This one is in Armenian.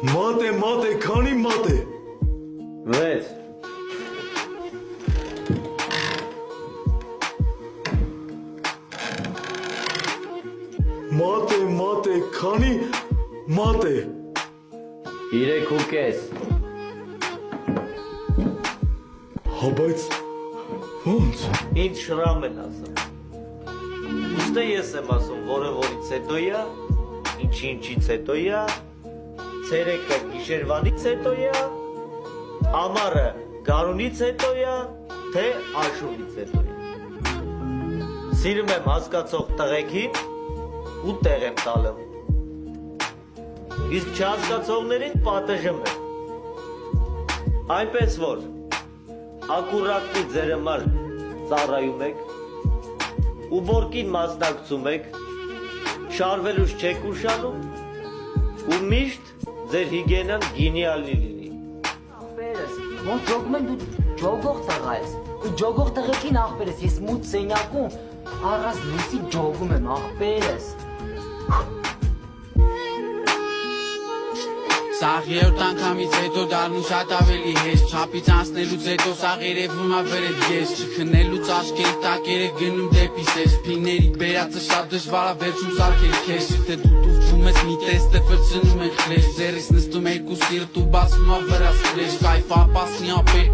Մատե, քանի մատե։ 6 Մատե, քանի մատե։ 3.5 Հա բայց ո՞նց։ Ինչ շրամ են ասում։ Ուստե ես եմ ասում, որը որից հետո է, ինչից հետո է, ցերեկը գիշերվանից հետո է, ամառը գարունից հետո է, թե աշունից հետո է։ Սիրում եմ հասկացող տղեկին ու տեղ եմ տալը։ Իսկ չհասկացողներին պատժում եմ։ Այնպես որ ակուրատնի ձեր համար ծառայում եք, ու բորկին մասնակցում եք, շարվելուց չեք ուշանում, ու միշտ ձեր հիգենան գինիալի լինի։ Ախպերս, ոնց ջոգում եմ դու ջոգող տղա ես, ու ջոգող տղեկին ախպերս, ես մութ սենյակում, առած լույսի ջոգում եմ ախպերս։ Սաղ երորդ անգամից հետո դառնում շատ ավելի հեշտ Չափից անցնելուց հետո սաղ երևում ա վերդ ես Չքնելուց աշկերի տակերը գնում դեպի սես Փիների բերածը շատ դժվար ա վերջում սարքել քեզ Թե դու տուվում ես մի տեստը վրձնում են խլեշ Ձերիս նստում երկու սիրտ ու բացում ա վրաս ֆլեշ Կայֆ ապասնի ապեր